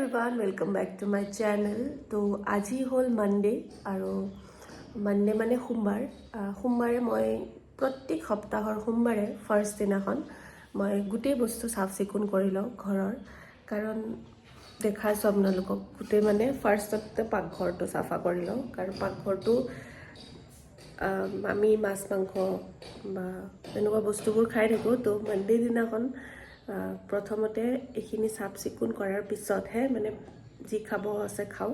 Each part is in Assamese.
everyone, welcome back to my channel. তো আজি হল মানডে আৰু মানডে মানে সোমবাৰ সোমবাৰে মই প্ৰত্যেক সপ্তাহৰ সোমবাৰে ফাৰ্ষ্ট দিনাখন মই গোটেই বস্তু সাফ চিকুণ কৰি লওঁ ঘৰৰ কাৰণ দেখাইছো আপোনালোকক গোটেই মানে ফাৰ্ষ্টতে পাকঘৰটো সাফা কৰি লওঁ কাৰণ পাকঘৰটো আমি মাছ মাংস বা এনেকুৱা বস্তুবোৰ খাই থাকোঁ তো মানডে দিনাখন প্ৰথমতে এইখিনি সাফ চিকুণ কৰাৰ পিছতহে মানে যি খাব আছে খাওঁ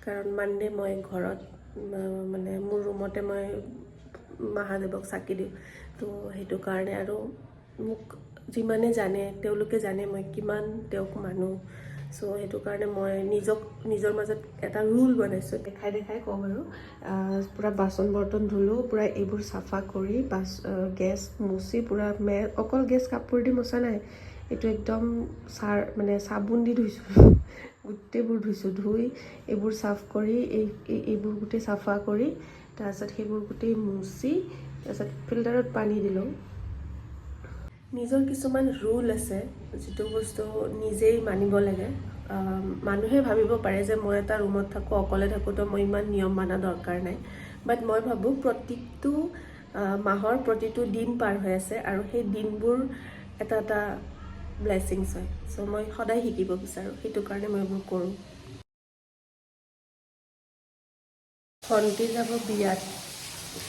কাৰণ মানডে মই ঘৰত মানে মোৰ ৰুমতে মই মহাদেৱক চাকি দিওঁ তো সেইটো কাৰণে আৰু মোক যিমানে জানে তেওঁলোকে জানে মই কিমান তেওঁক মানো সো সেইটো কাৰণে মই নিজৰ মাজত এটা ৰুল বনাইছোঁ দেখাই কওঁ আৰু পুৰা বাচন বৰ্তন ধুলোঁ পুৰা এইবোৰ চাফা কৰি গেছ মুচি পুৰা অকল গেছ কাপোৰ দি মোচা নাই এইটো একদম মানে চাবোন দি ধুইছোঁ গোটেইবোৰ ধুইছোঁ ধুই এইবোৰ সাফ কৰি এইবোৰ গোটেই চাফা কৰি তাৰপিছত সেইবোৰ গোটেই মুচি তাৰপিছত ফিল্টাৰত পানী দিলোঁ নিজৰ কিছুমান ৰুল আছে যিটো বস্তু নিজেই মানিব লাগে মানুহে ভাবিব পাৰে যে মই এটা ৰুমত থাকোঁ অকলে থাকোঁ তো মই ইমান নিয়ম মানা দৰকাৰ নাই বাট মই ভাবোঁ প্ৰত্যেকটো মাহৰ প্ৰতিটো দিন পাৰ হৈ আছে আৰু সেই দিনবোৰ এটা ব্লেছিংছ হয় সো মই সদায় শিকিব বিচাৰোঁ সেইটো কাৰণে মই এইবোৰ কৰোঁ ভণ্টি যাব বিয়াত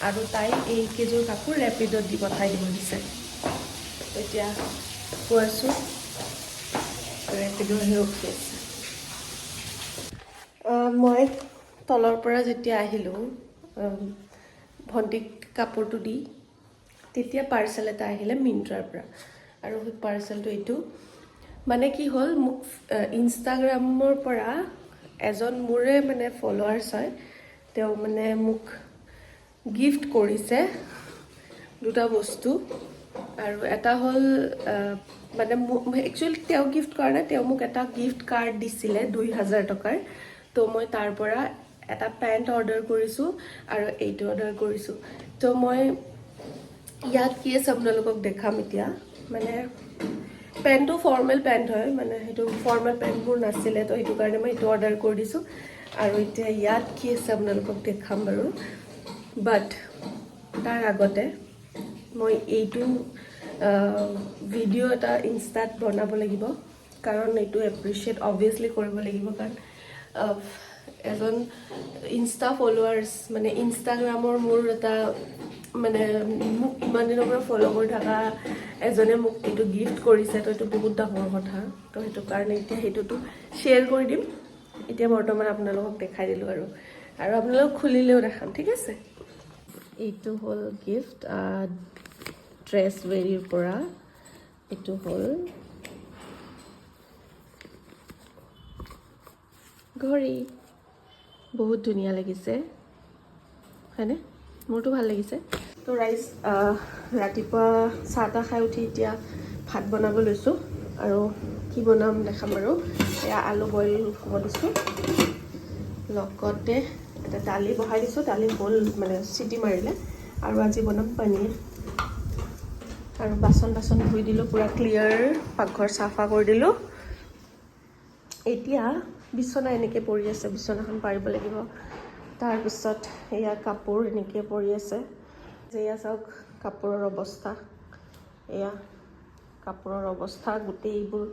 আৰু তাই এইকেইযোৰ কাপোৰ ৰেপিডত দি পঠাই দিব দিছে এতিয়া কৈছোঁ ৰেপিডো আহি ৰখি আছে মই তলৰ পৰা যেতিয়া আহিলোঁ ভণ্টিক কাপোৰটো দি তেতিয়া পাৰ্চেল এটা আহিলে মিন্ট্ৰাৰ পৰা আৰু সেই পাৰ্চেলটো এইটো মানে কি হ'ল মোক ইনষ্টাগ্ৰামৰ পৰা এজন মোৰে মানে ফলোৱাৰ্ছ হয় তেওঁ মানে মোক গিফ্ট কৰিছে দুটা বস্তু আৰু এটা হ'ল মানে একচুৱেলি তেওঁ গিফ্ট কৰা নাই তেওঁ মোক এটা গিফ্ট কাৰ্ড দিছিলে 2000 টকাৰ তো মই তাৰ পৰা এটা পেণ্ট অৰ্ডাৰ কৰিছোঁ আৰু এইটো অৰ্ডাৰ কৰিছোঁ তো মই ইয়াত কি আছে আপোনালোকক দেখাম এতিয়া মানে পেণ্টটো ফৰ্মেল পেণ্ট হয় মানে সেইটো ফৰ্মেল পেণ্টবোৰ নাছিলে তো সেইটো কাৰণে মই এইটো অৰ্ডাৰ কৰি দিছোঁ আৰু এতিয়া ইয়াত কি আছে আপোনালোকক দেখাম বাৰু বাট তাৰ আগতে মই এইটো ভিডিঅ' এটা ইনষ্টাত বনাব লাগিব কাৰণ এইটো এপ্ৰিচিয়েট অবভিয়াছলি কৰিব লাগিব কাৰণ এজন ইনষ্টা ফলোৱাৰ্ছ মানে ইনষ্টাগ্ৰামৰ মোৰ এটা মানে মোক ইমান দিনৰ পৰা ফ'ল' কৰি থকা এজনে মোক এইটো গিফ্ট কৰিছে তো এইটো বহুত ডাঙৰ কথা তো সেইটো কাৰণে এতিয়া সেইটোতো শ্বেয়াৰ কৰি দিম এতিয়া বৰ্তমান আপোনালোকক দেখাই দিলোঁ আৰু আপোনালোক খুলিলেও দেখাম ঠিক আছে এইটো হ'ল গিফ্ট ড্ৰেছৱেৰীৰ পৰা এইটো হ'ল ঘড়ী বহুত ধুনীয়া লাগিছে হয়নে মোৰতো ভাল লাগিছে তো ৰাইজ ৰাতিপুৱা চাহ তাহ খাই উঠি এতিয়া ভাত বনাব লৈছোঁ আৰু কি বনাম দেখাম আৰু এয়া আলু বইল হ'ব দিছোঁ লগতে এটা দালি বহাই দিছোঁ দালি হ'ল মানে চিটি মাৰিলে আৰু আজি বনাম পনীৰ আৰু বাচন ধুই দিলোঁ পুৰা ক্লিয়াৰ পাকঘৰ চাফা কৰি দিলোঁ এতিয়া বিছনা এনেকৈ পৰি আছে বিছনাখন পাৰিব লাগিব তাৰপিছত এয়া কাপোৰ এনেকৈ পৰি আছে এয়া চাওক কাপোৰৰ অৱস্থা এয়া কাপোৰৰ অৱস্থা গোটেইবোৰ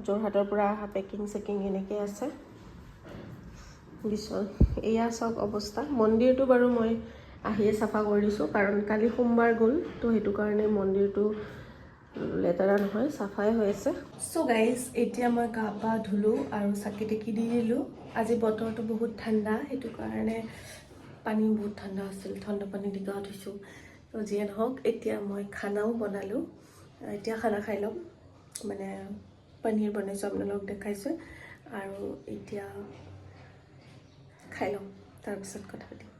যোৰহাটৰ পৰা অহা পেকিং চেকিং এনেকৈ আছে এয়া চাওক অৱস্থা মন্দিৰটো বাৰু মই আহিয়ে চাফা কৰি দিছোঁ কাৰণ কালি সোমবাৰ গ'ল তো সেইটো কাৰণে মন্দিৰটো লেতেৰা নহয় চাফাই হৈ আছে চ' গাইজ এতিয়া মই গা পা ধুলোঁ আৰু চাকি তাকি দি দিলোঁ আজি বতৰটো বহুত ঠাণ্ডা সেইটো কাৰণে পানী বহুত ঠাণ্ডা আছিল ঠাণ্ডা পানী দি গা ধুইছোঁ তো যিয়ে নহওক এতিয়া মই খানাও বনালোঁ এতিয়া খানা খাই ল'ম মানে পনীৰ বনাইছোঁ আপোনালোকক দেখাইছোঁ আৰু এতিয়া খাই ল'ম তাৰপিছত কথা পাতিম